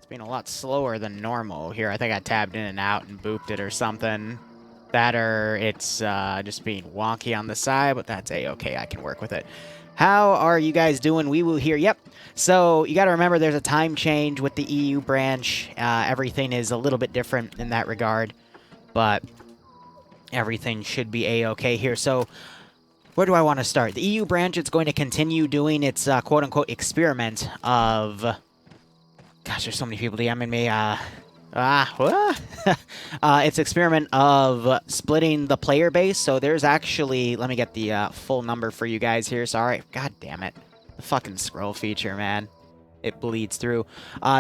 being a lot slower than normal here. I think I tabbed in and out and booped it or something. That or it's just being wonky on the side, but that's a-okay. I can work with it. How are you guys doing? Wee Woo here. Yep. So you got to remember there's a time change with the EU branch. Everything is a little bit different in that regard, but everything should be a-okay here. So where do I want to start? The EU branch, it's going to continue doing its quote-unquote experiment of... Gosh, there's so many people DMing me. Its experiment of splitting the player base. So there's actually... Let me get the full number for you guys here. Sorry. God damn it. The fucking scroll feature, man. It bleeds through.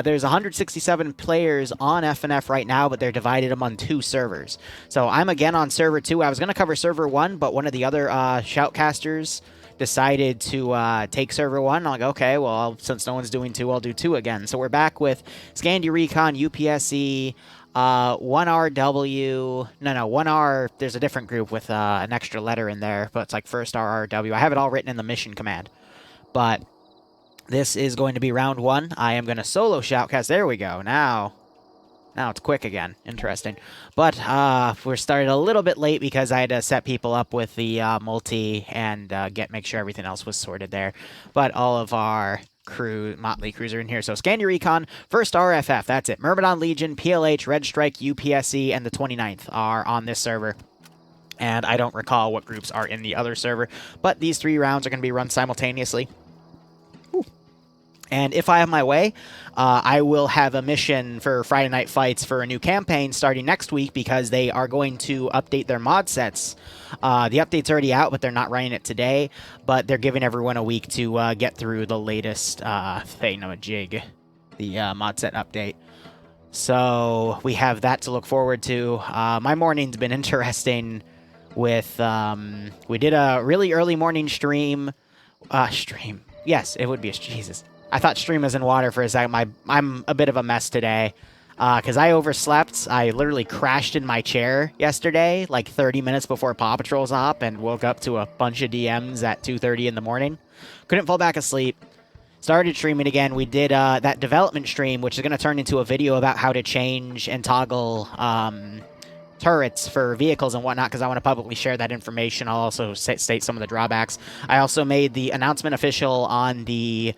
There's 167 players on FNF right now, but they're divided among 2 servers. So I'm again on server 2. I was going to cover server 1, but one of the other shoutcasters decided to take server 1. I'm like, okay, well, since no one's doing 2, I'll do 2 again. So we're back with Scandi Recon, UPSE, 1RW. No, 1R. There's a different group with an extra letter in there, but it's like first RRW. I have it all written in the mission command. But this is going to be round 1. I am going to solo shoutcast. There we go. Now it's quick again. Interesting. But we're started a little bit late because I had to set people up with the multi and make sure everything else was sorted there. But all of our motley crews are in here. So Scandi Recon, first RFF, that's it. Myrmidon Legion, PLH, Red Strike, UPSE, and the 29th are on this server. And I don't recall what groups are in the other server. But these 3 rounds are going to be run simultaneously. And if I have my way, I will have a mission for Friday Night Fights for a new campaign starting next week because they are going to update their mod sets. The update's already out, but they're not running it today. But they're giving everyone a week to get through the latest thingamajig, the mod set update. So we have that to look forward to. My morning's been interesting with... we did a really early morning stream. Yes, it would be a... Jesus. I thought stream was in water for a second. I'm a bit of a mess today because I overslept. I literally crashed in my chair yesterday, like 30 minutes before Paw Patrol's up, and woke up to a bunch of DMs at 2:30 in the morning. Couldn't fall back asleep. Started streaming again. We did that development stream, which is going to turn into a video about how to change and toggle turrets for vehicles and whatnot, because I want to publicly share that information. I'll also state some of the drawbacks. I also made the announcement official on the...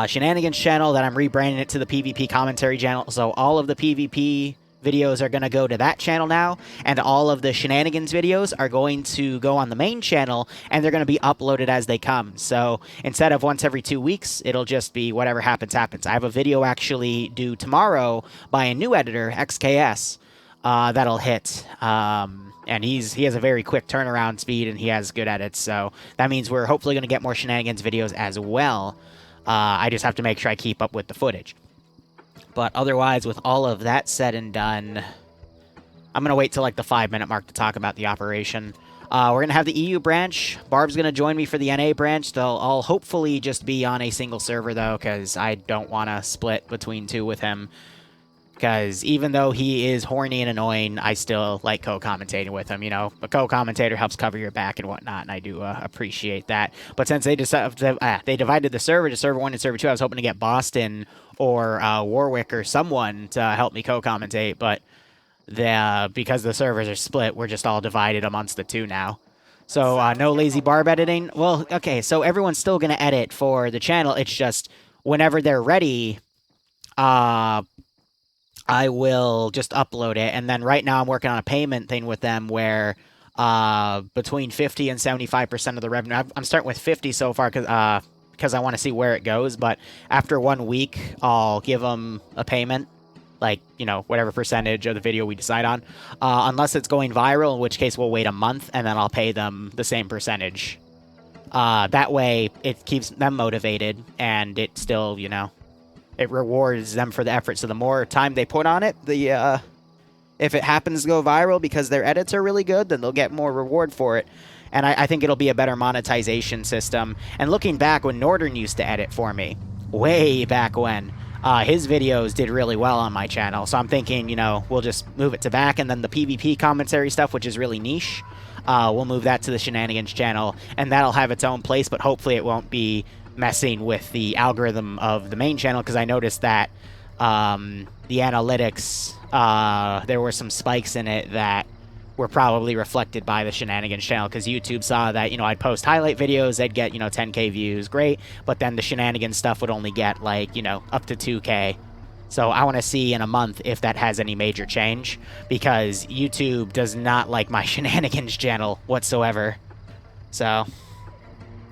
Shenanigans channel that I'm rebranding it to the PvP commentary channel. So all of the PvP videos are going to go to that channel now, and all of the Shenanigans videos are going to go on the main channel, and they're going to be uploaded as they come. So instead of once every 2 weeks, it'll just be whatever happens, happens. I have a video actually due tomorrow by a new editor, XKS, that'll hit. And he has a very quick turnaround speed, and he has good edits. So that means we're hopefully going to get more Shenanigans videos as well. I just have to make sure I keep up with the footage. But otherwise, with all of that said and done, I'm going to wait till like the 5-minute mark to talk about the operation. We're going to have the EU branch. Barb's going to join me for the NA branch. They'll all hopefully just be on a single server, though, because I don't want to split between 2 with him. Because even though he is horny and annoying, I still like co-commentating with him, you know. A co-commentator helps cover your back and whatnot, and I do appreciate that. But since they divided the server to server 1 and server 2, I was hoping to get Boston or Warwick or someone to help me co-commentate. But because the servers are split, we're just all divided amongst the 2 now. So no lazy barb editing. Well, okay, so everyone's still going to edit for the channel. It's just whenever they're ready... I will just upload it, and then right now I'm working on a payment thing with them where between 50 and 75% of the revenue... I'm starting with 50 so far because I want to see where it goes, but after 1 week, I'll give them a payment, like, you know, whatever percentage of the video we decide on, unless it's going viral, in which case we'll wait a month, and then I'll pay them the same percentage. That way, it keeps them motivated, and it still, you know... It rewards them for the effort. So the more time they put on it, if it happens to go viral because their edits are really good, then they'll get more reward for it. And I think it'll be a better monetization system. And looking back when Northern used to edit for me, way back when, his videos did really well on my channel. So I'm thinking, you know, we'll just move it to back. And then the PvP commentary stuff, which is really niche, we'll move that to the Shenanigans channel. And that'll have its own place, but hopefully it won't be... messing with the algorithm of the main channel, because I noticed that the analytics, there were some spikes in it that were probably reflected by the Shenanigans channel, because YouTube saw that, I'd post highlight videos, they'd get, 10K views, great, but then the Shenanigans stuff would only get, like, up to 2K. So I want to see in a month if that has any major change, because YouTube does not like my Shenanigans channel whatsoever. So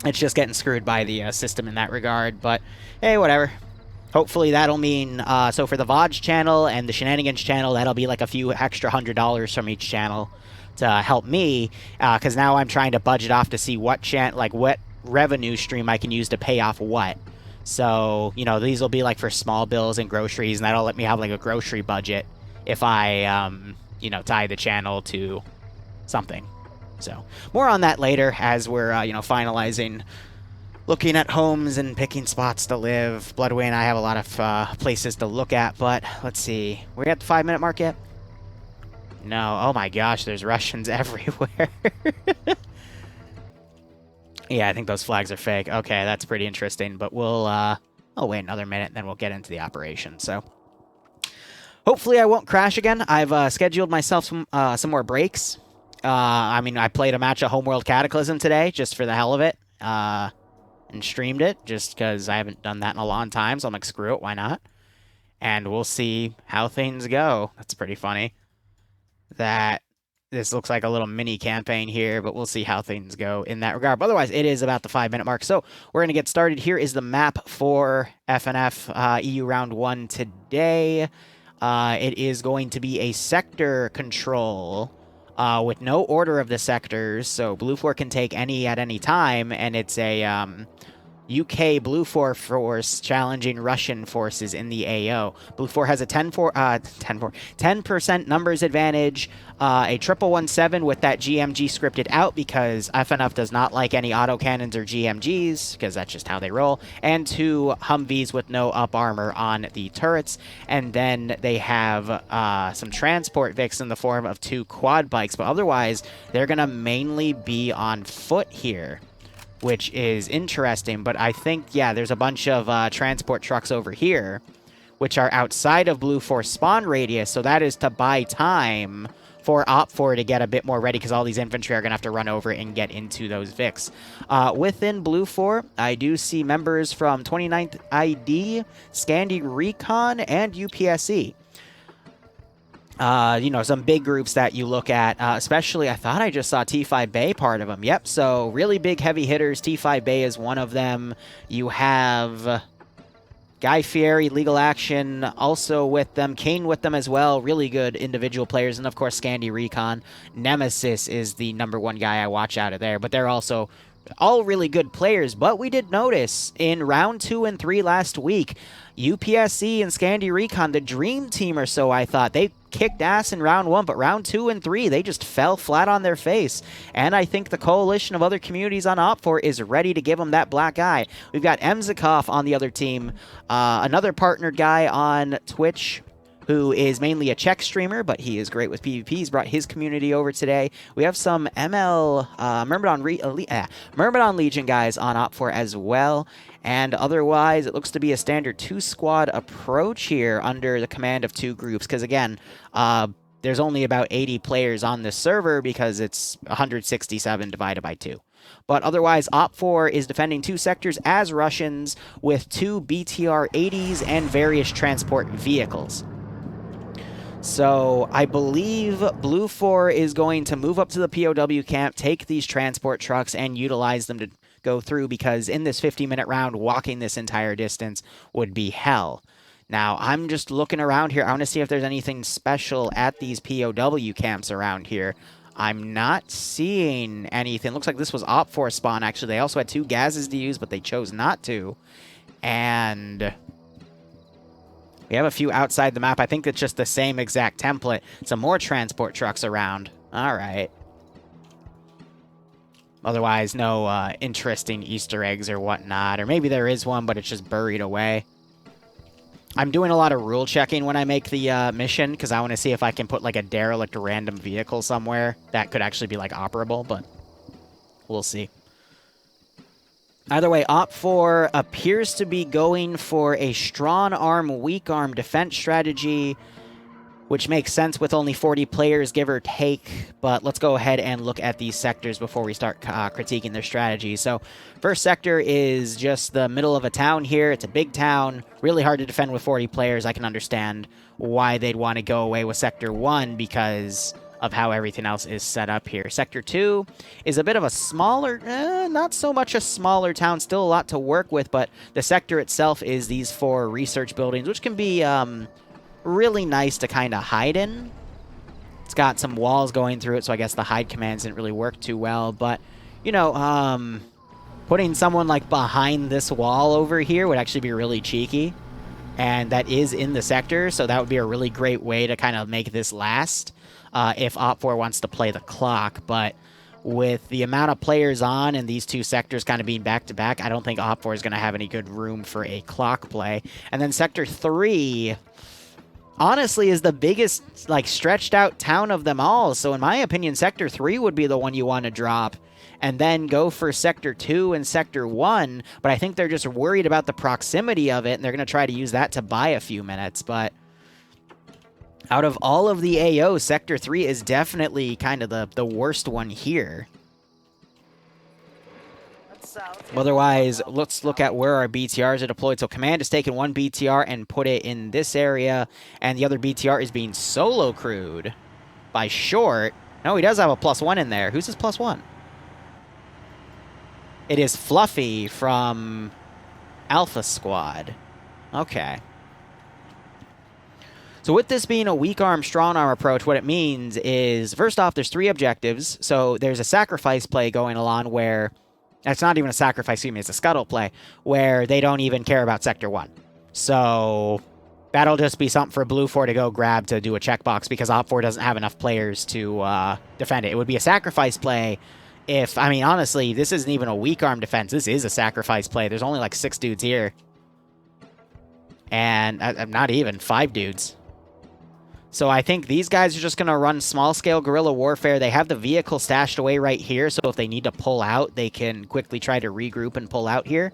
it's just getting screwed by the system in that regard, but hey, whatever. Hopefully that'll mean, so for the VODs channel and the Shenanigans channel, that'll be like a few extra $100 from each channel to help me, because now I'm trying to budget off to see what what revenue stream I can use to pay off what. So, these will be like for small bills and groceries, and that'll let me have like a grocery budget if I, tie the channel to something. So, more on that later as we're, finalizing looking at homes and picking spots to live. Bloodway and I have a lot of places to look at, but let's see. We're at the 5-minute mark yet? No. Oh my gosh, there's Russians everywhere. Yeah, I think those flags are fake. Okay, that's pretty interesting, but we'll, I'll wait another minute, and then we'll get into the operation, so. Hopefully I won't crash again. I've scheduled myself some more breaks. I played a match of Homeworld Cataclysm today, just for the hell of it. And streamed it, just because I haven't done that in a long time, so I'm like, screw it, why not? And we'll see how things go. That's pretty funny. That this looks like a little mini campaign here, but we'll see how things go in that regard. But otherwise, it is about the 5-minute mark, so we're going to get started. Here is the map for FNF EU Round 1 today. It is going to be a sector control with no order of the sectors, so Blue 4 can take any at any time, and it's a UK Blue 4 force challenging Russian forces in the AO. Blue 4 has a 10% numbers advantage, a 1117 with that GMG scripted out because FNF does not like any autocannons or GMGs, because that's just how they roll, and 2 Humvees with no up armor on the turrets, and then they have some transport Vics in the form of 2 quad bikes, but otherwise they're going to mainly be on foot here, which is interesting. But I think, yeah, there's a bunch of transport trucks over here, which are outside of Blue 4 spawn radius, so that is to buy time for Op4 to get a bit more ready, because all these infantry are going to have to run over and get into those Vics. Within Blue 4, I do see members from 29th ID, Scandi Recon, and UPSE. Some big groups that you look at, especially, I thought I just saw T5 Bay part of them. Yep, so really big heavy hitters. T5 Bay is one of them. You have Guy Fieri, Legal Action, also with them. Kane with them as well. Really good individual players. And, of course, Scandi Recon. Nemesis is the #1 guy I watch out of there. But they're also all really good players. But we did notice in round 2 and 3 last week, UPSC and Scandi Recon, the dream team or so, I thought. They kicked ass in round 1, but round 2 and 3, they just fell flat on their face. And I think the coalition of other communities on Op4 is ready to give them that black eye. We've got Emzikov on the other team, another partnered guy on Twitch, who is mainly a Czech streamer, but he is great with PvP. He's brought his community over today. We have some Myrmidon Legion guys on Op4 as well. And otherwise, it looks to be a standard 2-squad approach here under the command of 2 groups. Because again, there's only about 80 players on this server because it's 167 divided by 2. But otherwise, Op4 is defending 2 sectors as Russians with 2 BTR-80s and various transport vehicles. So I believe Blue 4 is going to move up to the POW camp, take these transport trucks, and utilize them to go through, because in this 50-minute round, walking this entire distance would be hell. Now, I'm just looking around here. I want to see if there's anything special at these POW camps around here. I'm not seeing anything. Looks like this was Op4 spawn, actually. They also had 2 gases to use, but they chose not to. And we have a few outside the map. I think it's just the same exact template. Some more transport trucks around. All right. Otherwise, no interesting Easter eggs or whatnot. Or maybe there is one, but it's just buried away. I'm doing a lot of rule checking when I make the mission, because I want to see if I can put like a derelict random vehicle somewhere that could actually be like operable, but we'll see. Either way, Op4 appears to be going for a strong arm, weak arm defense strategy, which makes sense with only 40 players, give or take. But let's go ahead and look at these sectors before we start critiquing their strategy. So first sector is just the middle of a town here. It's a big town, really hard to defend with 40 players. I can understand why they'd want to go away with Sector 1 because of how everything else is set up here. Sector 2 is a bit of a smaller, not so much a smaller town, still a lot to work with, but the sector itself is these 4 research buildings, which can be really nice to kind of hide in. It's got some walls going through it, so I guess the hide commands didn't really work too well, but, you know, putting someone like behind this wall over here would actually be really cheeky, and that is in the sector, so that would be a really great way to kind of make this last. If Op4 wants to play the clock, but with the amount of players on and these 2 sectors kind of being back-to-back, I don't think Op4 is going to have any good room for a clock play. And then Sector 3, honestly, is the biggest, like, stretched-out town of them all, so in my opinion, Sector 3 would be the one you want to drop, and then go for Sector 2 and Sector 1, but I think they're just worried about the proximity of it, and they're going to try to use that to buy a few minutes, but out of all of the AO, Sector 3 is definitely kind of the worst one here. Otherwise, let's look at where our BTRs are deployed. So Command has taken 1 BTR and put it in this area, and the other BTR is being solo crewed by Short. No, he does have a +1 in there. Who's his +1? It is Fluffy from Alpha Squad. Okay. So with this being a weak arm, strong arm approach, what it means is, first off, there's 3 objectives. So there's a sacrifice play going along where, it's not even a sacrifice, excuse me, it's a scuttle play, where they don't even care about Sector 1. So that'll just be something for Blue 4 to go grab to do a checkbox because Op 4 doesn't have enough players to defend it. It would be a sacrifice play if, I mean, honestly, this isn't even a weak arm defense. This is a sacrifice play. There's only like 6 dudes here. And not even 5 dudes. So I think these guys are just going to run small-scale guerrilla warfare. They have the vehicle stashed away right here, so if they need to pull out, they can quickly try to regroup and pull out here.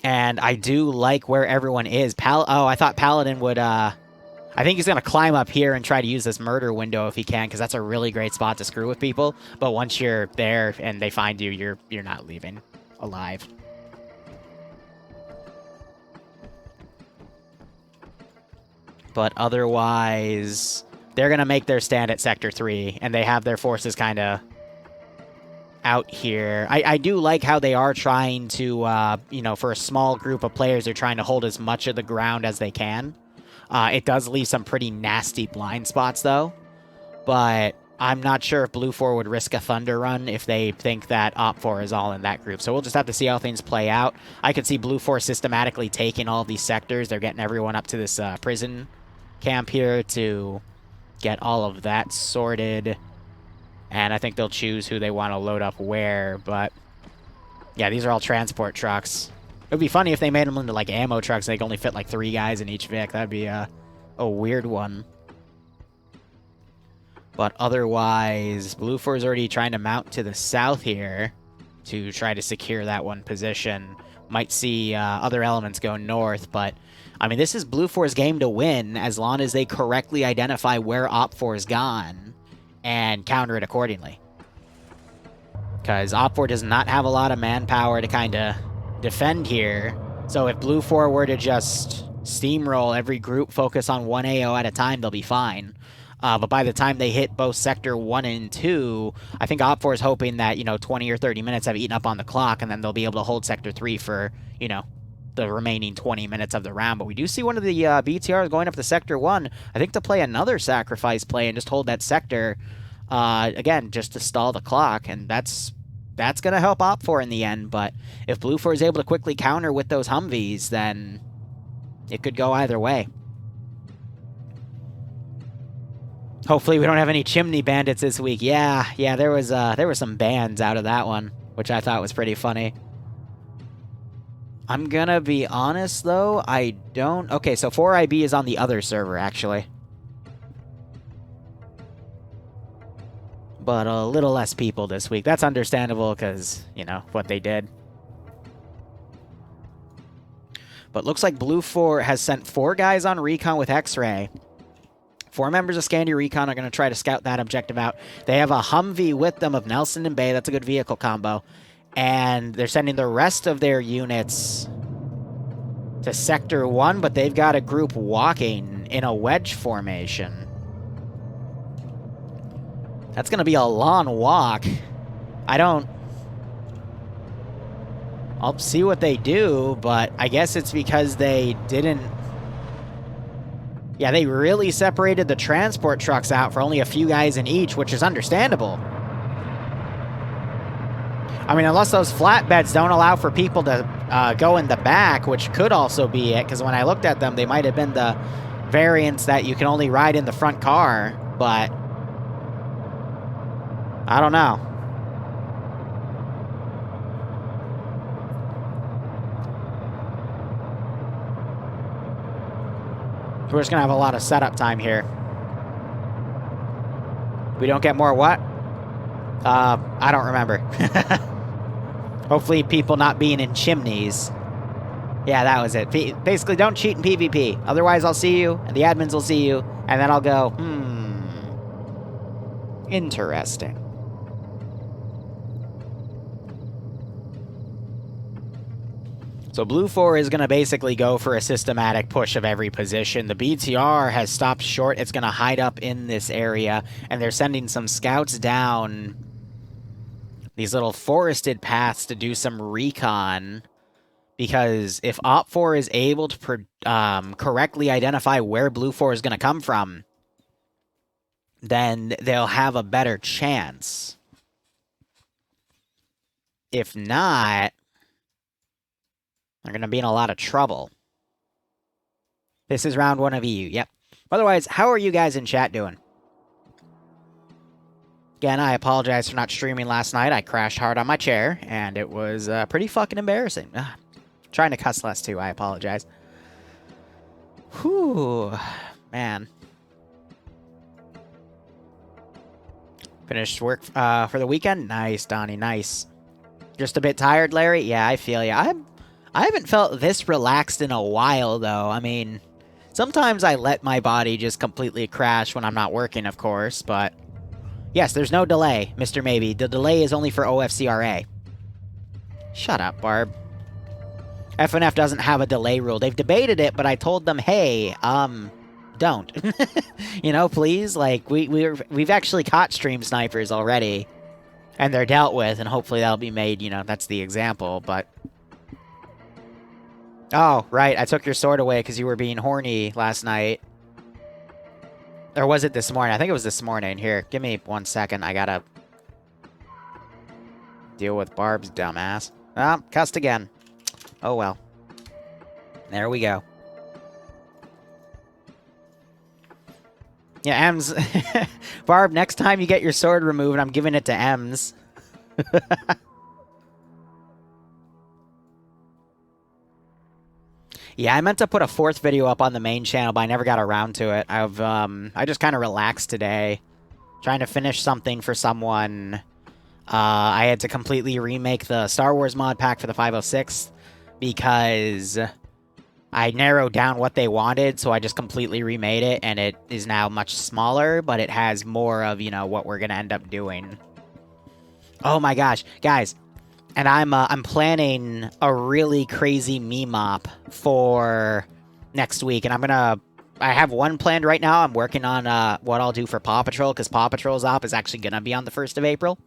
And I do like where everyone is. Oh, I thought Paladin would... I think he's going to climb up here and try to use this murder window if he can, because that's a really great spot to screw with people. But once you're there and they find you, you're not leaving alive. But otherwise, they're going to make their stand at Sector 3, and they have their forces kind of out here. I do like how they are trying to, you know, for a small group of players, they're trying to hold as much of the ground as they can. It does leave some pretty nasty blind spots, though. But I'm not sure if Blue 4 would risk a Thunder Run if they think that Op 4 is all in that group. So we'll just have to see how things play out. I could see Blue 4 systematically taking all of these sectors. They're getting everyone up to this prison camp here to get all of that sorted, and I think they'll choose who they want to load up where, but yeah, these are all transport trucks. It would be funny if they made them into like ammo trucks and they could only fit like 3 guys in each Vic. That'd be a weird one. But otherwise, Blue 4 is already trying to mount to the south here to try to secure that one position. Might see other elements go north, but I mean, this is Blue 4's game to win as long as they correctly identify where Op 4 is gone and counter it accordingly. Because Op 4 does not have a lot of manpower to kind of defend here. So if Blue 4 were to just steamroll every group, focus on 1 AO at a time, they'll be fine. But by the time they hit both Sector 1 and 2, I think Op 4 is hoping that, you know, 20 or 30 minutes have eaten up on the clock, and then they'll be able to hold Sector 3 for, you know, the remaining 20 minutes of the round. But we do see one of the BTRs going up to Sector 1, I think to play another sacrifice play and just hold that sector, again, just to stall the clock, and that's going to help Op 4 in the end. But if Blue 4 is able to quickly counter with those Humvees, then it could go either way. Hopefully we don't have any chimney bandits this week. Yeah, there were some bans out of that one, which I thought was pretty funny. I'm gonna be honest, though, I don't... Okay, so 4IB is on the other server, actually. but a little less people this week. That's understandable because, you know, what they did. But looks like Blue 4 has sent 4 guys on recon with X-Ray. 4 members of Scandia Recon are going to try to scout that objective out. They have a Humvee with them of Nelson and Bay. That's a good vehicle combo. And they're sending the rest of their units to Sector 1, but they've got a group walking in a wedge formation. That's going to be a long walk. I'll see what they do, but I guess it's because they didn't... Yeah, they really separated the transport trucks out for only a few guys in each, which is understandable. I mean, unless those flatbeds don't allow for people to go in the back, which could also be it, because when I looked at them, they might have been the variants that you can only ride in the front car, but... I don't know. We're just going to have a lot of setup time here. We don't get more what? I don't remember. Hopefully people not being in chimneys. Yeah, that was it. Basically, don't cheat in PvP. Otherwise, I'll see you, and the admins will see you, and then I'll go, interesting. So Blue 4 is going to basically go for a systematic push of every position. The BTR has stopped short. It's going to hide up in this area, and they're sending some scouts down these little forested paths to do some recon, because if Op 4 is able to correctly identify where Blue 4 is going to come from, then they'll have a better chance. If not, they're going to be in a lot of trouble. This is round 1 of EU, yep. Otherwise, how are you guys in chat doing? Again, I apologize for not streaming last night. I crashed hard on my chair, and it was pretty fucking embarrassing. Trying to cuss less, too. I apologize. Whew. Man. Finished work for the weekend? Nice, Donnie, nice. Just a bit tired, Larry? Yeah, I feel ya. I haven't felt this relaxed in a while, though. I mean, sometimes I let my body just completely crash when I'm not working, of course, but... Yes, there's no delay, Mr. Maybe. The delay is only for OFCRA. Shut up, Barb. FNF doesn't have a delay rule. They've debated it, but I told them, hey, don't. You know, please? Like, we've actually caught stream snipers already, and they're dealt with, and hopefully that'll be made, you know, that's the example, but... Oh, right, I took your sword away because you were being horny last night. Or was it this morning? I think it was this morning. Here, give me 1 second. I gotta deal with Barb's dumbass. Ah, cussed again. Oh well. There we go. Yeah, Ems. Barb, next time you get your sword removed, I'm giving it to Ems. Yeah, I meant to put a 4th video up on the main channel, but I never got around to it. I just kind of relaxed today, trying to finish something for someone. I had to completely remake the Star Wars mod pack for the 506 because I narrowed down what they wanted, so I just completely remade it, and it is now much smaller, but it has more of, you know, what we're gonna end up doing. Oh my gosh, guys. And I'm planning a really crazy meme op for next week, and I have one planned right now. I'm working on what I'll do for Paw Patrol, because Paw Patrol's op is actually gonna be on the 1st of April.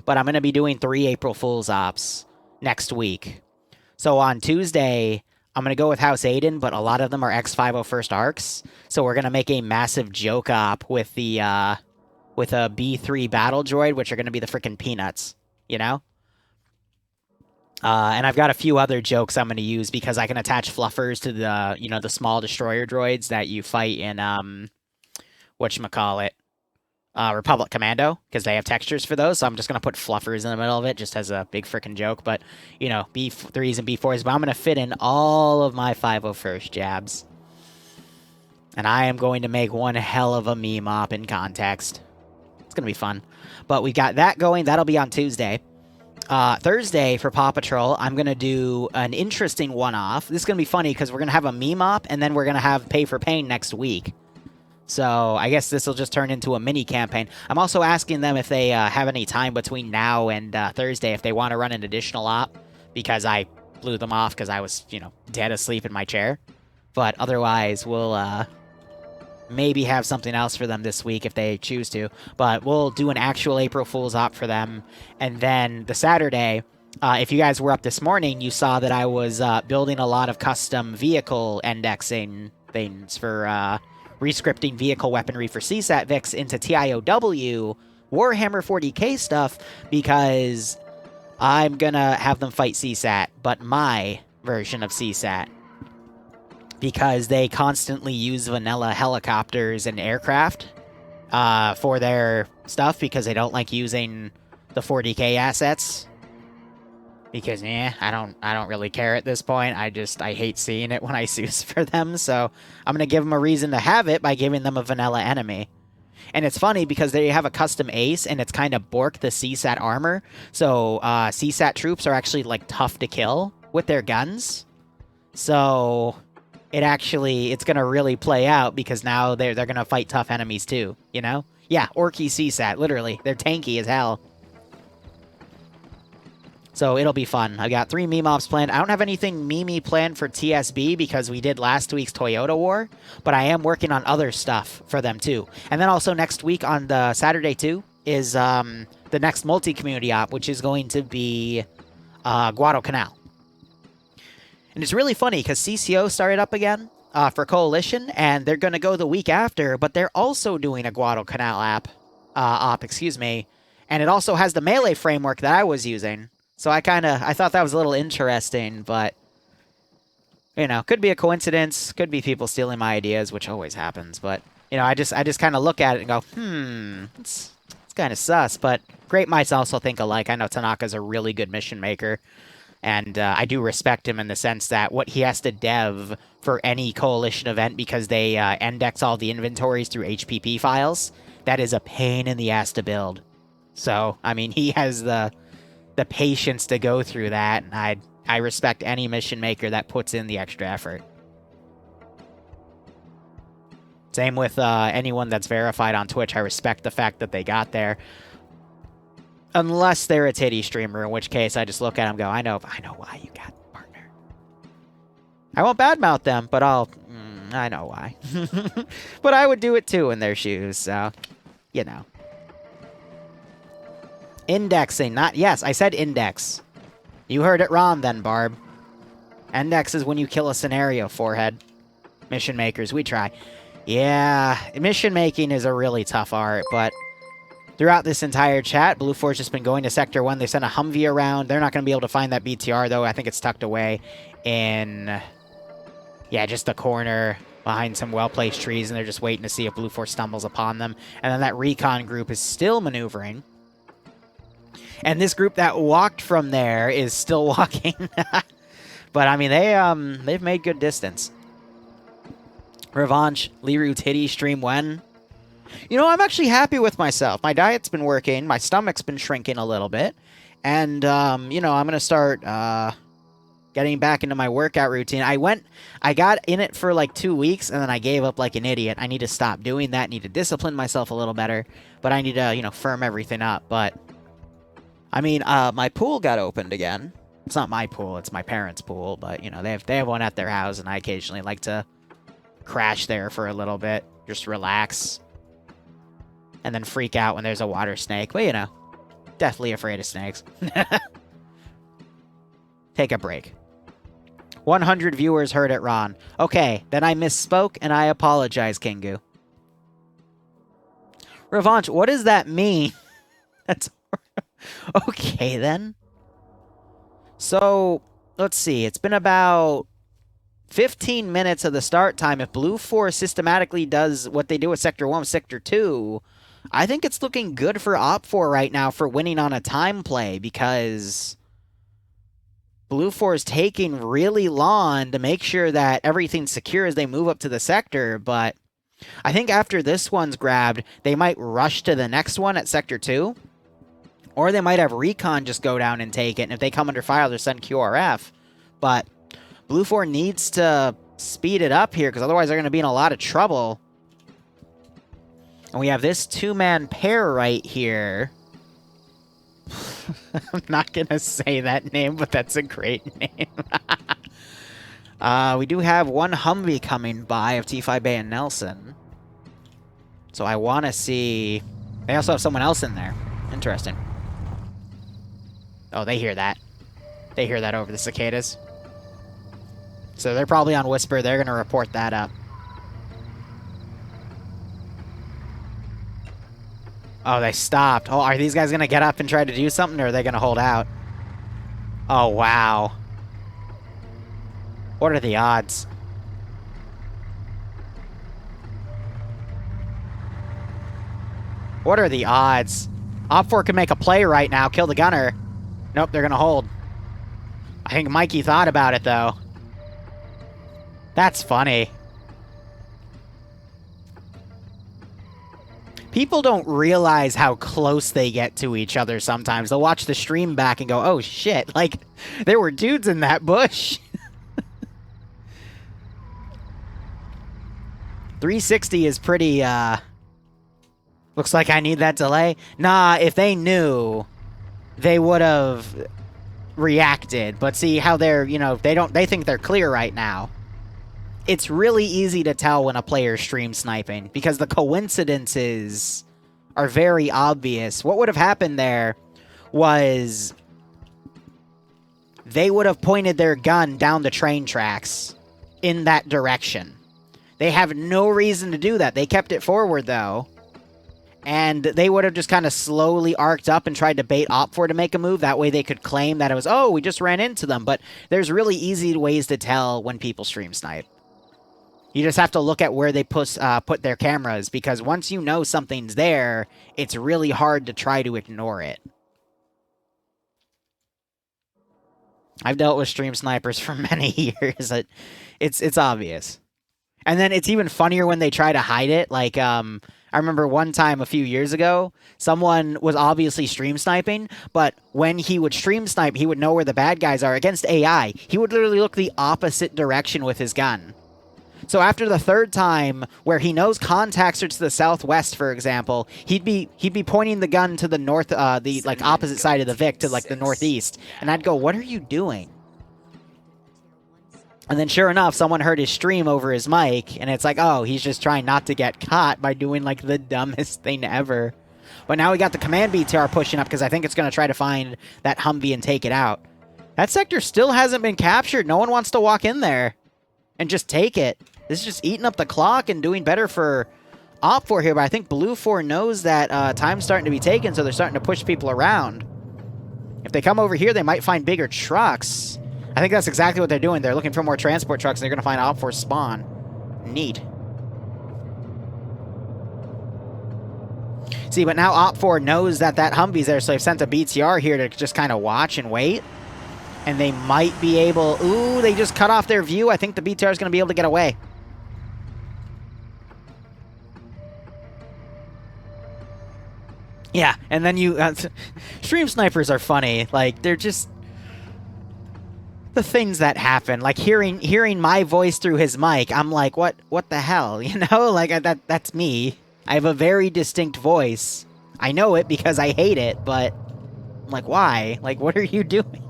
But I'm gonna be doing 3 April Fool's ops next week. So on Tuesday, I'm gonna go with House Aiden, but a lot of them are X501st arcs. So we're gonna make a massive joke op with the with a B3 battle droid, which are gonna be the freaking peanuts, you know? And I've got a few other jokes I'm going to use because I can attach fluffers to the, you know, the small destroyer droids that you fight in, whatchamacallit, Republic Commando, because they have textures for those, so I'm just going to put fluffers in the middle of it, just as a big freaking joke, but, you know, B3s and B4s, but I'm going to fit in all of my 501st jabs. And I am going to make one hell of a meme op in context. It's going to be fun. But we got that going. That'll be on Tuesday. Thursday for Paw Patrol, I'm going to do an interesting one-off. This is going to be funny because we're going to have a meme op, and then we're going to have Pay for Pain next week. So I guess this will just turn into a mini campaign. I'm also asking them if they have any time between now and Thursday if they want to run an additional op, because I blew them off because I was, dead asleep in my chair. But otherwise, we'll maybe have something else for them this week if they choose to. But we'll do an actual April Fool's op for them. And then the Saturday, if you guys were up this morning, you saw that I was building a lot of custom vehicle indexing things for rescripting vehicle weaponry for CSAT VIX into TIOW Warhammer 40k stuff, because I'm gonna have them fight CSAT, but my version of CSAT, because they constantly use vanilla helicopters and aircraft for their stuff, because they don't like using the 40k assets. Because, I don't really care at this point. I hate seeing it when I use for them, so I'm going to give them a reason to have it by giving them a vanilla enemy. And it's funny because they have a custom ace, and it's kind of Bork the CSAT armor, so CSAT troops are actually, tough to kill with their guns. So it's going to really play out, because now they're going to fight tough enemies too, Yeah, Orky CSAT, literally. They're tanky as hell. So it'll be fun. I've got 3 meme ops planned. I don't have anything meme planned for TSB because we did last week's Toyota War, but I am working on other stuff for them too. And then also next week on the Saturday too is the next multi-community op, which is going to be Guadalcanal. And it's really funny because CCO started up again for Coalition, and they're going to go the week after, but they're also doing a Guadalcanal op, and it also has the melee framework that I was using. So I thought that was a little interesting, but, could be a coincidence, could be people stealing my ideas, which always happens, but, I just kind of look at it and go, it's kind of sus, but great minds also think alike. I know Tanaka's a really good mission maker, and I do respect him in the sense that what he has to dev for any Coalition event, because they index all the inventories through HPP files, that is a pain in the ass to build. So, he has the patience to go through that, and I respect any mission maker that puts in the extra effort. Same with anyone that's verified on Twitch. I respect the fact that they got there. Unless they're a titty streamer, in which case I just look at them and go, I know why you got a partner. I won't badmouth them, but I know why. But I would do it too in their shoes, so, Indexing, yes, I said index. You heard it wrong then, Barb. Index is when you kill a scenario, forehead. Mission makers, we try. Yeah, mission making is a really tough art, but throughout this entire chat, Blue Force just been going to Sector 1. They sent a Humvee around. They're not going to be able to find that BTR, though. I think it's tucked away in, just the corner behind some well-placed trees, and they're just waiting to see if Blue Force stumbles upon them. And then that recon group is still maneuvering. And this group that walked from there is still walking. But, they've made good distance. Revanche, Liru titty stream when? I'm actually happy with myself. My diet's been working. My stomach's been shrinking a little bit. And, I'm going to start getting back into my workout routine. I got in it for 2 weeks, and then I gave up like an idiot. I need to stop doing that. I need to discipline myself a little better. But I need to, firm everything up. But my pool got opened again. It's not my pool, it's my parents' pool, but, they have one at their house, and I occasionally like to crash there for a little bit, just relax, and then freak out when there's a water snake. But, deathly afraid of snakes. Take a break. 100 viewers heard it wrong. Okay, then I misspoke, and I apologize, Kingu. Revanche, what does that mean? That's okay, then. So, let's see. It's been about 15 minutes of the start time. If Blue Force systematically does what they do with Sector 1, Sector 2, I think it's looking good for Op4 right now for winning on a time play, because Blue Force taking really long to make sure that everything's secure as they move up to the sector, but I think after this one's grabbed, they might rush to the next one at Sector 2. Or they might have Recon just go down and take it, and if they come under fire, they'll send QRF. But Blue 4 needs to speed it up here, because otherwise they're going to be in a lot of trouble. And we have this two-man pair right here. I'm not going to say that name, but that's a great name. We do have one Humvee coming by of T5 Bay and Nelson. So I want to see... They also have someone else in there. Interesting. Oh, they hear that. They hear that over the cicadas. So they're probably on Whisper. They're going to report that up. Oh, they stopped. Oh, are these guys going to get up and try to do something, or are they going to hold out? Oh, wow. What are the odds? What are the odds? Op4 can make a play right now, kill the gunner. Nope, they're going to hold. I think Mikey thought about it, though. That's funny. People don't realize how close they get to each other sometimes. They'll watch the stream back and go, oh shit, like, there were dudes in that bush. 360 is pretty, looks like I need that delay. Nah, if they knew, they would have reacted. But see how they're, you know, they think they're clear right now. It's really easy to tell when a player's stream sniping because the coincidences are very obvious. What would have happened there was they would have pointed their gun down the train tracks in that direction. They have no reason to do that. They kept it forward, though. And they would have just kind of slowly arced up and tried to bait Op4 to make a move. That way they could claim that it was, oh, we just ran into them. But there's really easy ways to tell when people stream snipe. You just have to look at where they put their cameras, because once you know something's there, it's really hard to try to ignore it. I've dealt with stream snipers for many years. It's obvious. And then it's even funnier when they try to hide it. Like, I remember one time a few years ago, someone was obviously stream sniping, but when he would stream snipe, he would know where the bad guys are. Against AI, he would literally look the opposite direction with his gun. So after the third time, where he knows contacts are to the southwest, for example, he'd be pointing the gun to the north, the like opposite side of the Vic, to like the northeast, and I'd go, "What are you doing?" And then sure enough, someone heard his stream over his mic, and it's like, oh, he's just trying not to get caught by doing like the dumbest thing ever. But now we got the command BTR pushing up because I think it's going to try to find that Humvee and take it out. That sector still hasn't been captured. No one wants to walk in there and just take it. This is just eating up the clock and doing better for Op4 here, but I think Blue 4 knows that time's starting to be taken, so they're starting to push people around. If they come over here, they might find bigger trucks. I think that's exactly what they're doing. They're looking for more transport trucks, and they're going to find Op4 spawn. Neat. See, but now Op4 knows that that Humvee's there, so they've sent a BTR here to just kind of watch and wait. And they might be able... Ooh, they just cut off their view. I think the BTR is going to be able to get away. Yeah, and then you... stream snipers are funny. Like, they're just... the things that happen. Like, hearing my voice through his mic, I'm like, what the hell? You know? Like, that's me. I have a very distinct voice. I know it because I hate it, but... I'm like, why? Like, what are you doing?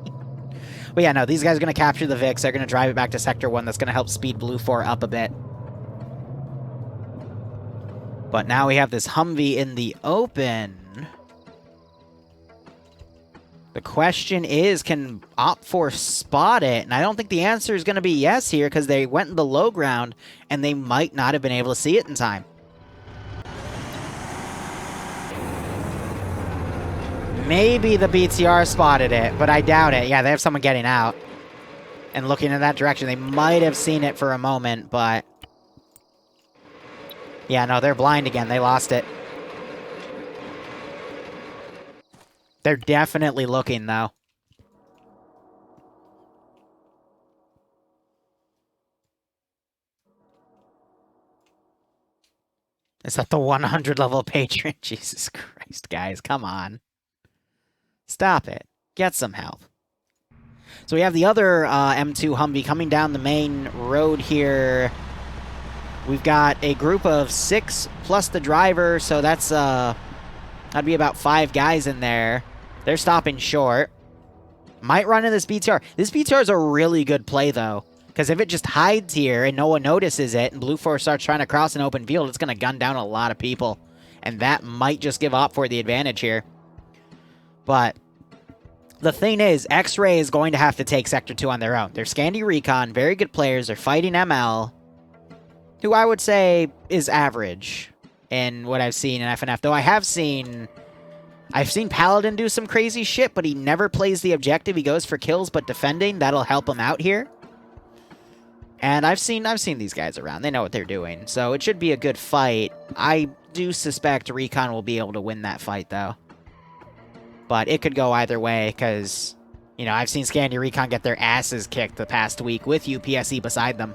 But yeah, no, these guys are going to capture the VIX. They're going to drive it back to Sector 1. That's going to help speed Blue 4 up a bit. But now we have this Humvee in the open. The question is, can Op4 spot it? And I don't think the answer is going to be yes here, because they went in the low ground, and they might not have been able to see it in time. Maybe the BTR spotted it, but I doubt it. Yeah, they have someone getting out and looking in that direction. They might have seen it for a moment, but... yeah, no, they're blind again. They lost it. They're definitely looking, though. Is that the 100 level patron? Jesus Christ, guys, come on. Stop it. Get some help. So we have the other M2 Humvee coming down the main road here. We've got a group of 6 plus the driver, so that's that'd be about 5 guys in there. They're stopping short. Might run into this BTR. This BTR is a really good play, though, because if it just hides here and no one notices it and Blue Force starts trying to cross an open field, it's going to gun down a lot of people. And that might just give OPFOR the advantage here. But the thing is, X-Ray is going to have to take Sector 2 on their own. They're Scandi Recon, very good players. They're fighting ML, who I would say is average in what I've seen in FNF. Though I've seen Paladin do some crazy shit, but he never plays the objective. He goes for kills, but defending, that'll help him out here. And I've seen these guys around. They know what they're doing. So it should be a good fight. I do suspect Recon will be able to win that fight, though. But it could go either way, because, you know, I've seen Scandi Recon get their asses kicked the past week with UPSC beside them.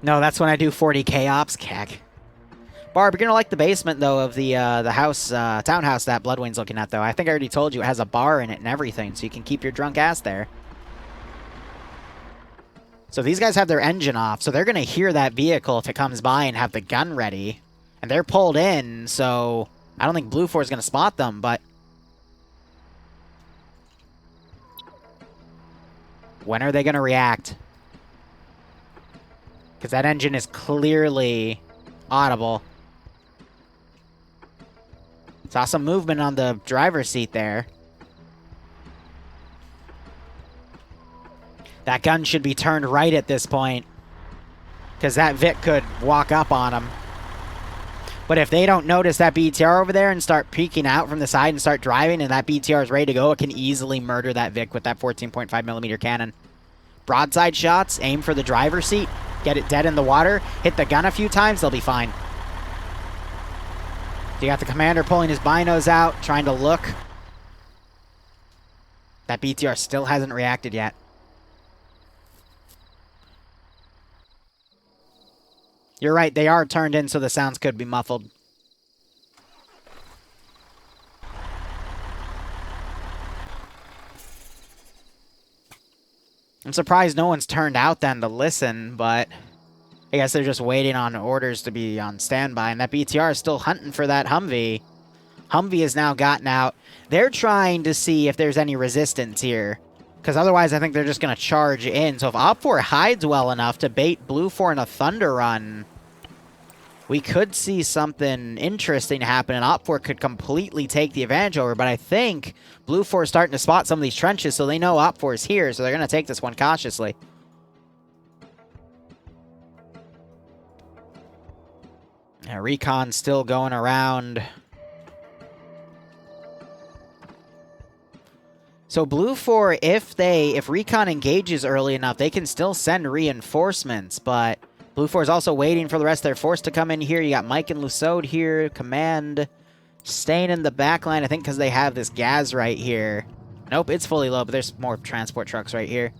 No, that's when I do 40k ops, cack. Barb, you're gonna like the basement, though, of the house, townhouse that Bloodwing's looking at, though. I think I already told you it has a bar in it and everything, so you can keep your drunk ass there. So these guys have their engine off, so they're gonna hear that vehicle if it comes by and have the gun ready. And they're pulled in, so I don't think Blue Force is gonna spot them, but when are they gonna react? Because that engine is clearly audible. Saw some movement on the driver's seat there. That gun should be turned right at this point, because that Vic could walk up on him. But if they don't notice that BTR over there and start peeking out from the side and start driving and that BTR is ready to go, it can easily murder that Vic with that 14.5mm cannon. Broadside shots, aim for the driver's seat, get it dead in the water, hit the gun a few times, they'll be fine. You got the commander pulling his binos out, trying to look. That BTR still hasn't reacted yet. You're right, they are turned in, so the sounds could be muffled. I'm surprised no one's turned out then to listen, but I guess they're just waiting on orders to be on standby, and that BTR is still hunting for that Humvee. Humvee has now gotten out. They're trying to see if there's any resistance here, because otherwise I think they're just going to charge in. So if OPFOR hides well enough to bait Blue 4 in a Thunder Run, we could see something interesting happen, and OPFOR could completely take the advantage over. But I think Blue 4 is starting to spot some of these trenches, so they know OPFOR is here, so they're going to take this one cautiously. Yeah, Recon still going around. So Blue 4, if Recon engages early enough, they can still send reinforcements, but Blue 4 is also waiting for the rest of their force to come in here. You got Mike and Lusaud here. Command staying in the back line, I think, because they have this gas right here. Nope, it's fully low, but there's more transport trucks right here.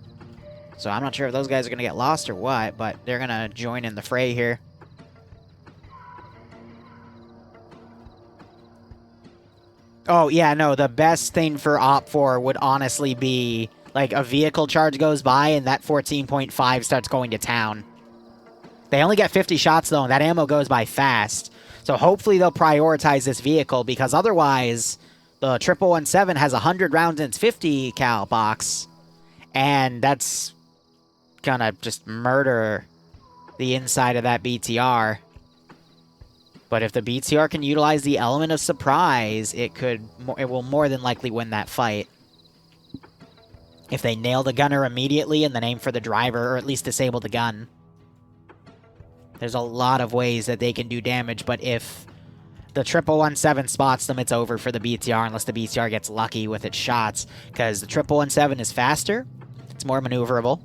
So I'm not sure if those guys are going to get lost or what, but they're going to join in the fray here. Oh, yeah, no, the best thing for OPFOR would honestly be, like, a vehicle charge goes by and that 14.5 starts going to town. They only get 50 shots, though, and that ammo goes by fast. So hopefully they'll prioritize this vehicle, because otherwise the 1117 has 100 rounds in its 50 cal box, and that's gonna just murder the inside of that BTR. But if the BTR can utilize the element of surprise, it will more than likely win that fight. If they nail the gunner immediately and then aim for the driver, or at least disable the gun. There's a lot of ways that they can do damage, but if the 1117 spots them, it's over for the BTR unless the BTR gets lucky with its shots, because the 1117 is faster, it's more maneuverable,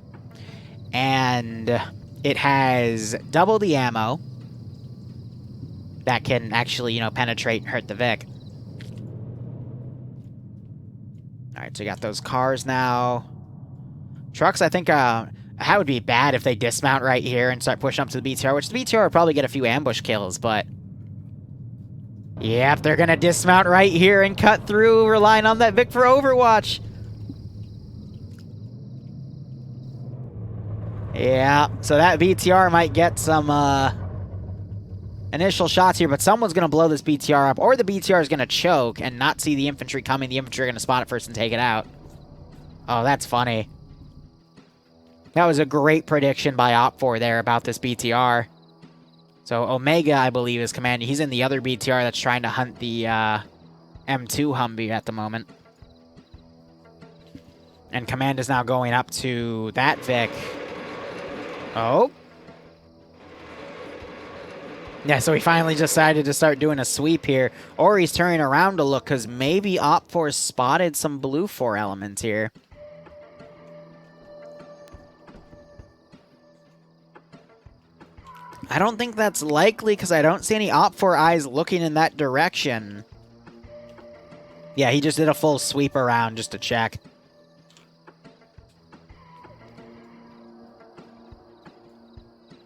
and it has double the ammo that can actually, you know, penetrate and hurt the Vic. Alright, so you got those cars now. Trucks, I think, That would be bad if they dismount right here and start pushing up to the BTR, which the BTR would probably get a few ambush kills, but... Yep, they're gonna dismount right here and cut through, relying on that Vic for Overwatch. Yeah, so that BTR might get some, initial shots here, but someone's gonna blow this BTR up, or the BTR is gonna choke and not see the infantry coming. The infantry are gonna spot it first and take it out. Oh, that's funny. That was a great prediction by Op4 there about this BTR. So Omega, I believe, is commanding. He's in the other BTR that's trying to hunt the M2 Humvee at the moment. And command is now going up to that Vic. Oh. Yeah, so he finally decided to start doing a sweep here. Or he's turning around to look, because maybe Op4 spotted some Blue 4 elements here. I don't think that's likely, because I don't see any Op4 eyes looking in that direction. Yeah, he just did a full sweep around just to check.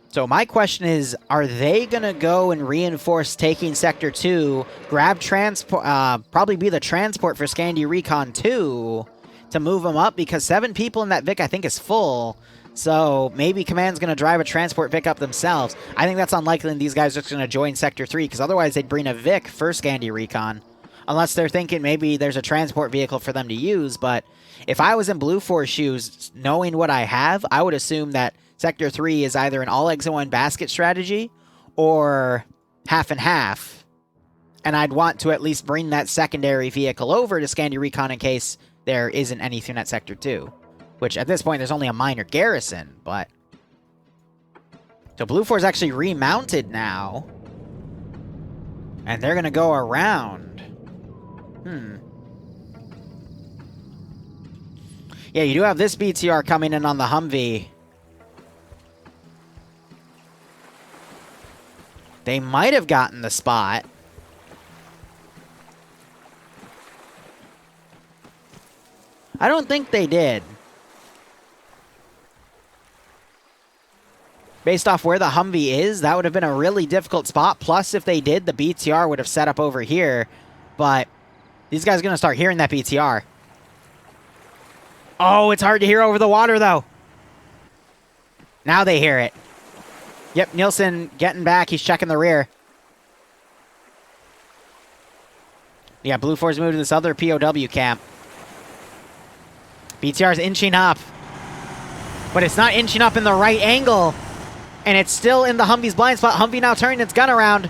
So my question is, are they going to go and reinforce taking Sector 2, grab transport, probably be the transport for Scandi Recon 2 to move them up? Because 7 people in that Vic, I think, is full. So maybe Command's going to drive a transport Vic up themselves. I think that's unlikely, and these guys are just going to join Sector 3, because otherwise they'd bring a Vic for Scandi Recon. Unless they're thinking maybe there's a transport vehicle for them to use, but if I was in Blue 4's shoes, knowing what I have, I would assume that Sector 3 is either an all eggs in one basket strategy or half and half. And I'd want to at least bring that secondary vehicle over to Scandi Recon in case there isn't anything at Sector 2. Which, at this point, there's only a minor garrison, but... So Blue 4's actually remounted now. And they're going to go around. Yeah, you do have this BTR coming in on the Humvee. They might have gotten the spot. I don't think they did. Based off where the Humvee is, that would have been a really difficult spot. Plus, if they did, the BTR would have set up over here. But these guys are going to start hearing that BTR. Oh, it's hard to hear over the water, though. Now they hear it. Yep, Nielsen getting back. He's checking the rear. Yeah, Blue 4's moved to this other POW camp. BTR's inching up. But it's not inching up in the right angle. And it's still in the Humvee's blind spot. Humvee now turning its gun around.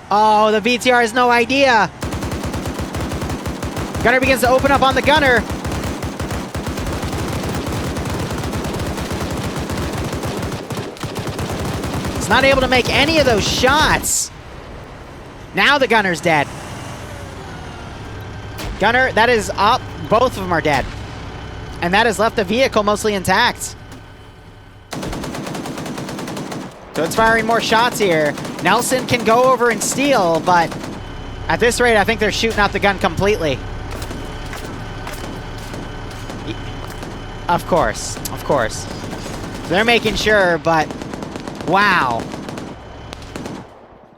Oh, the BTR has no idea. Gunner begins to open up on the gunner. It's not able to make any of those shots. Now the gunner's dead. Gunner, that is up. Both of them are dead. And that has left the vehicle mostly intact. So it's firing more shots here. Nelson can go over and steal, but at this rate, I think they're shooting out the gun completely. Of course, of course. So they're making sure, but wow.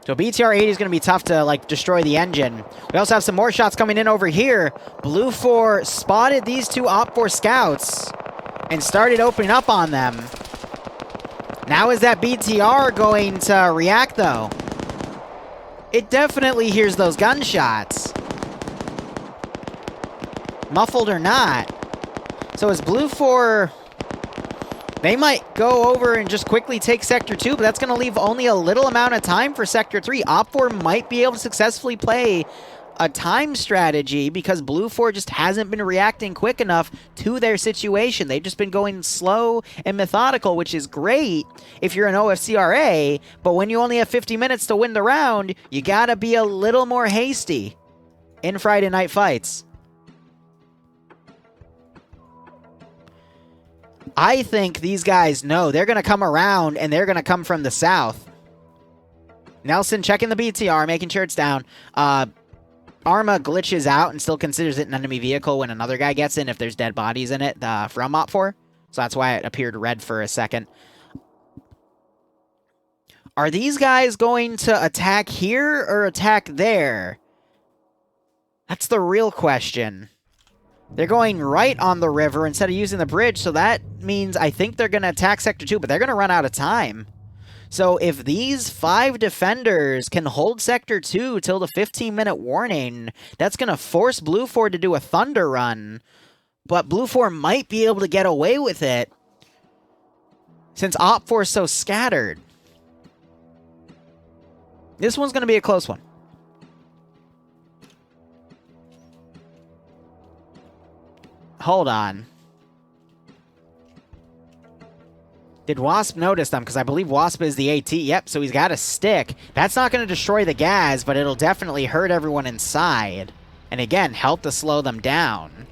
So BTR 80 is going to be tough to, like, destroy the engine. We also have some more shots coming in over here. Blue 4 spotted these two Op4 scouts and started opening up on them. Now is that BTR going to react, though? It definitely hears those gunshots. Muffled or not. So is Blue 4... They might go over and just quickly take Sector 2, but that's going to leave only a little amount of time for Sector 3. Op4 might be able to successfully play a time strategy because Blue 4 just hasn't been reacting quick enough to their situation. They've just been going slow and methodical, which is great if you're an OFCRA, but when you only have 50 minutes to win the round, you gotta be a little more hasty in Friday night fights. I think these guys know they're going to come around, and they're going to come from the south. Nelson checking the BTR, making sure it's down. Arma glitches out and still considers it an enemy vehicle when another guy gets in if there's dead bodies in it from Op4. So that's why it appeared red for a second. Are these guys going to attack here or attack there? That's the real question. They're going right on the river instead of using the bridge, so that means I think they're going to attack Sector 2, but they're going to run out of time. So if these 5 defenders can hold Sector 2 till the 15-minute warning, that's going to force Blue 4 to do a Thunder Run. But Blue 4 might be able to get away with it since Op 4 is so scattered. This one's going to be a close one. Hold on. Did Wasp notice them? Because I believe Wasp is the AT. Yep, so he's got a stick. That's not going to destroy the gas, but it'll definitely hurt everyone inside. And again, help to slow them down.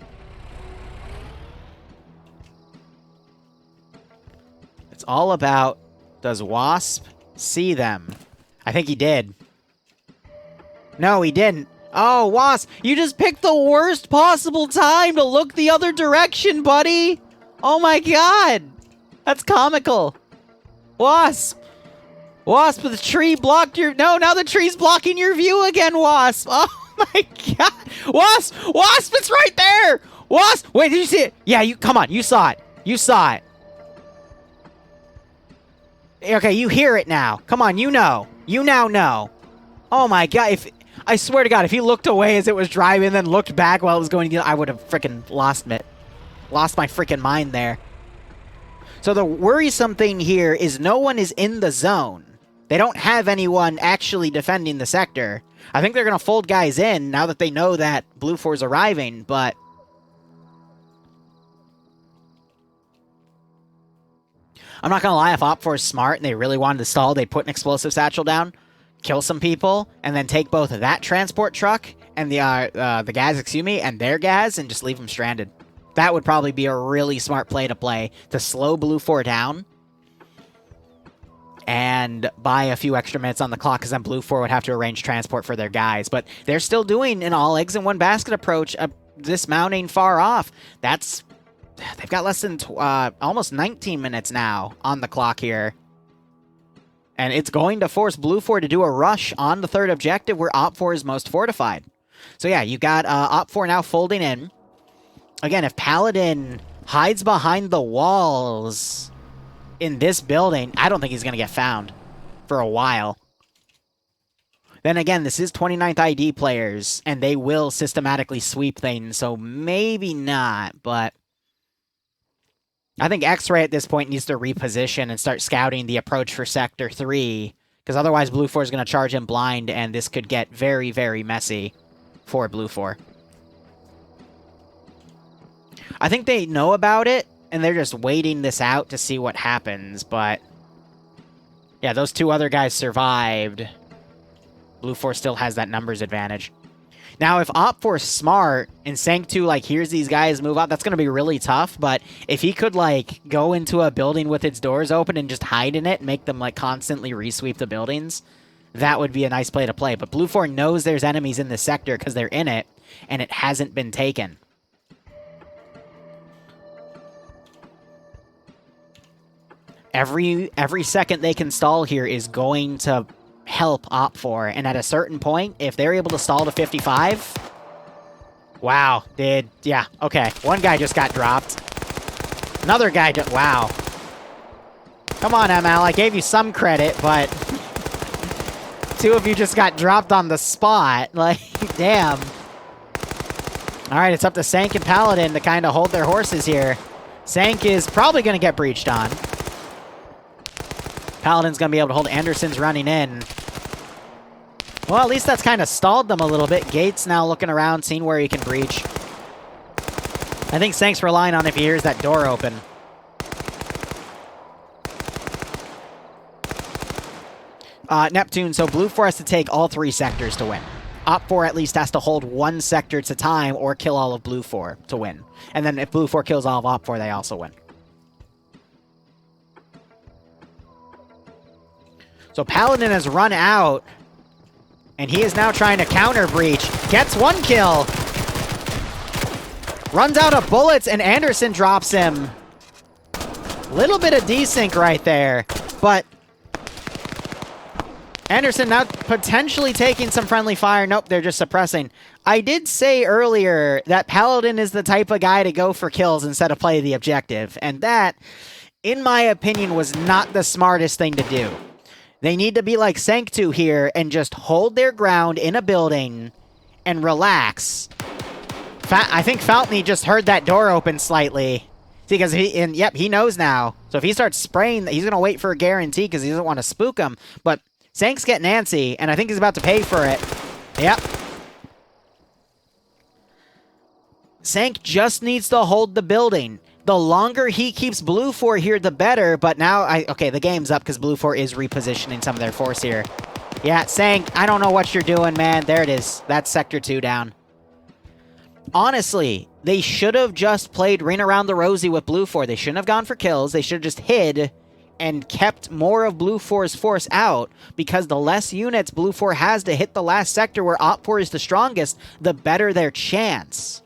It's all about, does Wasp see them? I think he did. No, he didn't. Oh, Wasp, you just picked the worst possible time to look the other direction, buddy. Oh my god. That's comical. Wasp. Wasp, the tree blocked your... No, now the tree's blocking your view again, Wasp. Oh my god. Wasp, Wasp, it's right there. Wasp, wait, did you see it? Yeah, you, come on, you saw it. You saw it. Okay, you hear it now. Come on, you know. You now know. Oh my god, if... I swear to God, if he looked away as it was driving and then looked back while it was going, I would have freaking lost it. Lost my freaking mind there. So the worrisome thing here is no one is in the zone. They don't have anyone actually defending the sector. I think they're going to fold guys in now that they know that Blue 4 is arriving, but... I'm not going to lie, if Op 4 is smart and they really wanted to stall, they'd put an explosive satchel down, kill some people, and then take both that transport truck and the gas, excuse me, and their gas, and just leave them stranded. That would probably be a really smart play to slow Blue 4 down and buy a few extra minutes on the clock, because then Blue 4 would have to arrange transport for their guys. But they're still doing an all eggs in one basket approach, dismounting far off. That's... They've got less than almost 19 minutes now on the clock here. And it's going to force Blue 4 to do a rush on the third objective where Op 4 is most fortified. So yeah, you got Op 4 now folding in. Again, if Paladin hides behind the walls in this building, I don't think he's going to get found for a while. Then again, this is 29th ID players, and they will systematically sweep things, so maybe not, but... I think X-Ray at this point needs to reposition and start scouting the approach for Sector 3, because otherwise Blue 4 is going to charge him blind, and this could get very, very messy for Blue 4. I think they know about it, and they're just waiting this out to see what happens, but... Yeah, those 2 other guys survived. Blue 4 still has that numbers advantage. Now, if Op 4 is smart and Sank 2, like, hears these guys move out, that's going to be really tough. But if he could, like, go into a building with its doors open and just hide in it and make them, like, constantly resweep the buildings, that would be a nice play to play. But Blue 4 knows there's enemies in this sector because they're in it, and it hasn't been taken. Every second they can stall here is going to... help Op 4, and at a certain point, if they're able to stall to 55... Wow, yeah, okay. One guy just got dropped. Another guy wow. Come on, ML, I gave you some credit, but... 2 of you just got dropped on the spot. Like, damn. Alright, it's up to Sank and Paladin to kind of hold their horses here. Sank is probably going to get breached on. Paladin's going to be able to hold. Anderson's running in. Well, at least that's kind of stalled them a little bit. Gates now looking around, seeing where he can breach. I think Sank's relying on if he hears that door open. Neptune, so Blue 4 has to take all 3 sectors to win. Op 4 at least has to hold 1 sector at a time or kill all of Blue 4 to win. And then if Blue 4 kills all of Op 4, they also win. So Paladin has run out, and he is now trying to counter breach. Gets 1 kill. Runs out of bullets, and Anderson drops him. Little bit of desync right there, but Anderson now potentially taking some friendly fire. Nope, they're just suppressing. I did say earlier that Paladin is the type of guy to go for kills instead of play the objective, and that, in my opinion, was not the smartest thing to do. They need to be like Sanctu here and just hold their ground in a building and relax. I think Faltney just heard that door open slightly. See, because he knows now. So if he starts spraying, he's going to wait for a guarantee because he doesn't want to spook him. But Sank's getting antsy, and I think he's about to pay for it. Yep. Sank just needs to hold the building. The longer he keeps Blue 4 here, the better. But now, okay, the game's up because Blue 4 is repositioning some of their force here. Yeah, Sank, I don't know what you're doing, man. There it is. That's Sector 2 down. Honestly, they should have just played Ring Around the Rosie with Blue 4. They shouldn't have gone for kills. They should have just hid and kept more of Blue 4's force out, because the less units Blue 4 has to hit the last sector where Op 4 is the strongest, the better their chance.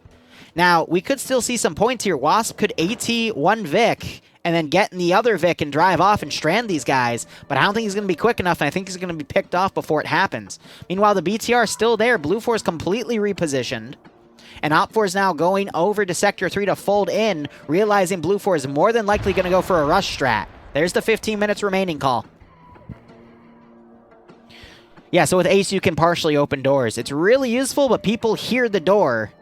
Now, we could still see some points here. Wasp could AT one Vic and then get in the other Vic and drive off and strand these guys, but I don't think he's going to be quick enough, and I think he's going to be picked off before it happens. Meanwhile, the BTR is still there. Blue 4 is completely repositioned, and Op 4 is now going over to Sector 3 to fold in, realizing Blue 4 is more than likely going to go for a rush strat. There's the 15 minutes remaining call. Yeah, so with Ace, you can partially open doors. It's really useful, but people hear the door,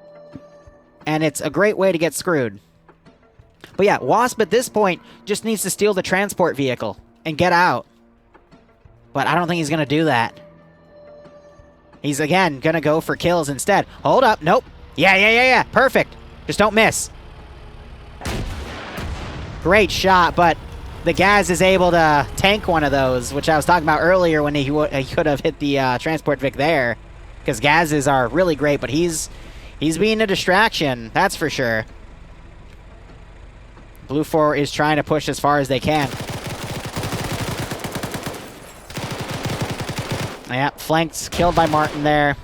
and it's a great way to get screwed. But yeah, Wasp at this point just needs to steal the transport vehicle and get out. But I don't think he's going to do that. He's, again, going to go for kills instead. Hold up. Nope. Yeah. Perfect. Just don't miss. Great shot, but the Gaz is able to tank one of those, which I was talking about earlier when he could have hit the transport Vic there. Because Gazes are really great, but he's being a distraction, that's for sure. Blue 4 is trying to push as far as they can. Yeah, flanked, killed by Martin there.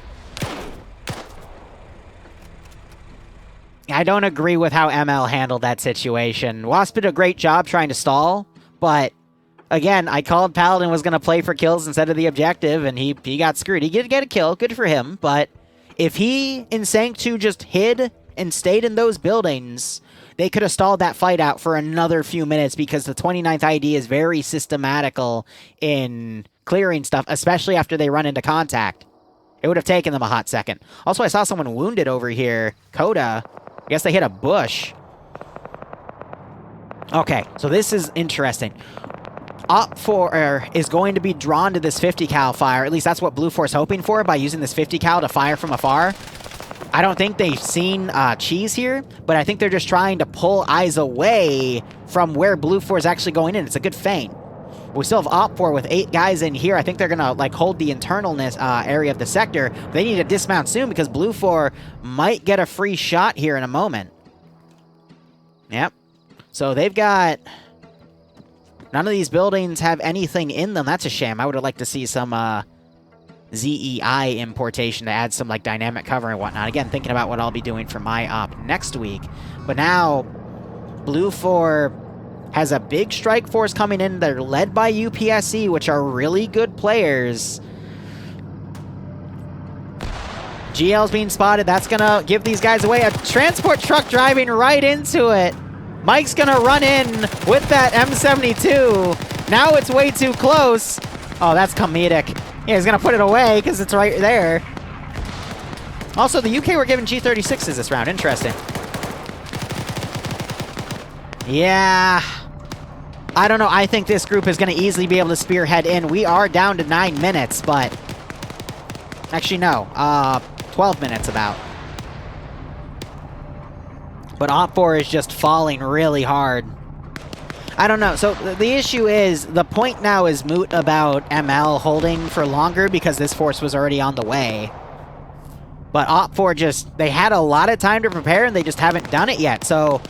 I don't agree with how ML handled that situation. Wasp did a great job trying to stall, but again, I called Paladin was going to play for kills instead of the objective, and he got screwed. He did get a kill, good for him, but if he and Sanctu just hid and stayed in those buildings, they could have stalled that fight out for another few minutes, because the 29th ID is very systematical in clearing stuff, especially after they run into contact. It would have taken them a hot second. Also, I saw someone wounded over here. Coda. I guess they hit a bush. Okay, so this is interesting. Op 4 is going to be drawn to this 50 cal fire. At least that's what Blue 4 is hoping for by using this 50 cal to fire from afar. I don't think they've seen Cheese here, but I think they're just trying to pull eyes away from where Blue 4 is actually going in. It's a good feint. We still have Op 4 with 8 guys in here. I think they're going to like hold the internalness area of the sector. They need to dismount soon because Blue 4 might get a free shot here in a moment. Yep. So they've got... None of these buildings have anything in them. That's a shame. I would have liked to see some ZEI importation to add some like dynamic cover and whatnot. Again, thinking about what I'll be doing for my op next week. But now, Blue 4 has a big strike force coming in. They're led by UPSC, which are really good players. GL's being spotted. That's going to give these guys away. A transport truck driving right into it. Mike's going to run in with that M72. Now it's way too close. Oh, that's comedic. Yeah, he's going to put it away because it's right there. Also, the UK were given G36s this round. Interesting. Yeah. I don't know. I think this group is going to easily be able to spearhead in. We are down to 9 minutes, but... Actually, no. 12 minutes about. But Op 4 is just falling really hard. I don't know. So the issue is, the point now is moot about ML holding for longer because this force was already on the way. But Op 4 just, they had a lot of time to prepare and they just haven't done it yet. So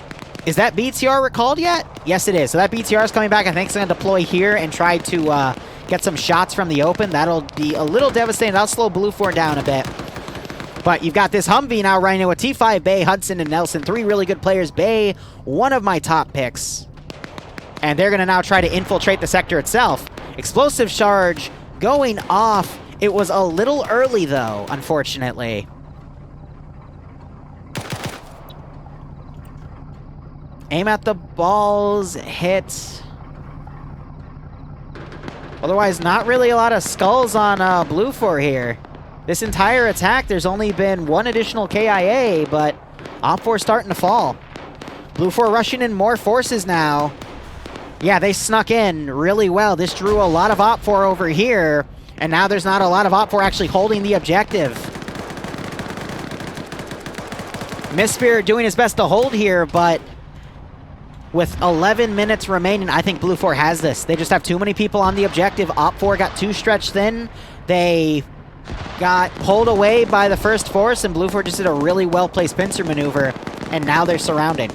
is that BTR recalled yet? Yes, it is. So that BTR is coming back. I think it's going to deploy here and try to get some shots from the open. That'll be a little devastating. That'll slow Blue 4 down a bit. But you've got this Humvee now running with T5, Bay, Hudson, and Nelson. 3 really good players. Bay, one of my top picks. And they're going to now try to infiltrate the sector itself. Explosive charge going off. It was a little early, though, unfortunately. Aim at the balls, hit. Otherwise, not really a lot of skulls on Blue 4 here. This entire attack, there's only been one additional KIA, but Op 4 starting to fall. Blue 4 rushing in more forces now. Yeah, they snuck in really well. This drew a lot of Op 4 over here, and now there's not a lot of Op 4 actually holding the objective. Mistspirit doing his best to hold here, but with 11 minutes remaining, I think Blue 4 has this. They just have too many people on the objective. Op 4 got too stretched thin. They got pulled away by the first force, and Blue 4 just did a really well-placed pincer maneuver, and now they're surrounding.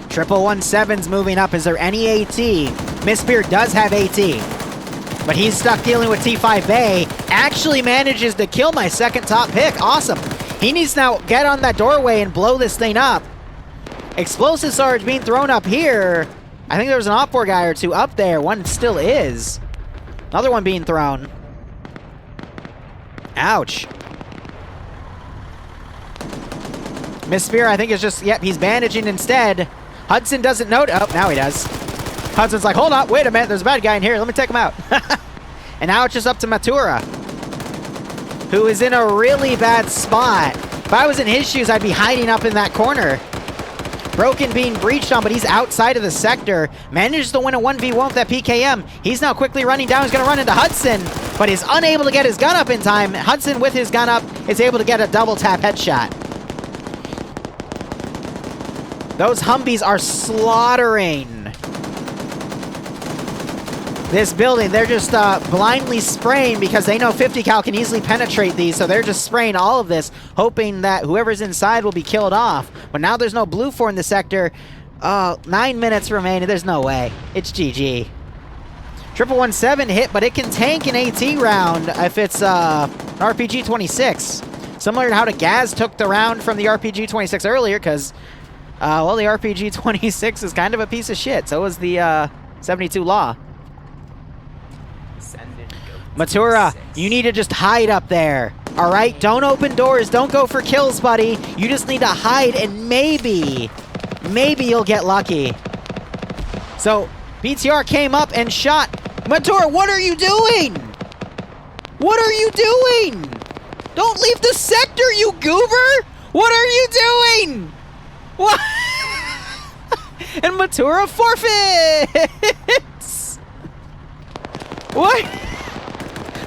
Triple 17's moving up. Is there any AT? Mistspirit does have AT, but he's stuck dealing with T5 Bay. Actually manages to kill my second top pick. Awesome. He needs to now get on that doorway and blow this thing up. Explosive Sarge being thrown up here. I think there was an Op 4 guy or two up there. One still is. Another one being thrown. Ouch. Mistspirit, I think, is just, yep, he's bandaging instead. Hudson doesn't know. Oh, now he does. Hudson's like, hold up, wait a minute, there's a bad guy in here. Let me take him out. And now it's just up to Matura, who is in a really bad spot. If I was in his shoes, I'd be hiding up in that corner. Broken being breached on, but he's outside of the sector. Manages to win a 1v1 with that PKM. He's now quickly running down. He's going to run into Hudson, but is unable to get his gun up in time. Hudson, with his gun up, is able to get a double tap headshot. Those Humvees are slaughtering this building. They're just blindly spraying because they know 50 cal can easily penetrate these, so they're just spraying all of this, hoping that whoever's inside will be killed off. But now there's no Blue 4 in the sector. 9 minutes remaining. There's no way. It's GG. Triple 17 hit, but it can tank an AT round if it's an RPG-26. Similar to how the Gaz took the round from the RPG-26 earlier, because well, the RPG-26 is kind of a piece of shit. So was the 72 Law. Matura, you need to just hide up there. All right? Don't open doors. Don't go for kills, buddy. You just need to hide, and maybe you'll get lucky. So BTR came up and shot. Matura, what are you doing? What are you doing? Don't leave the sector, you goober! What are you doing? What? And Matura forfeits! What?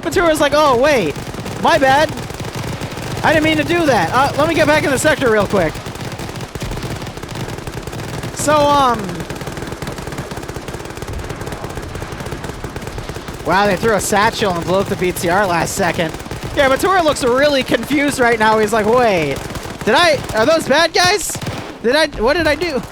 Matura's like, oh, wait. My bad. I didn't mean to do that. Let me get back in the sector real quick. So, wow, they threw a satchel and blew up the BTR last second. Yeah, Matura looks really confused right now. He's like, wait, are those bad guys? What did I do?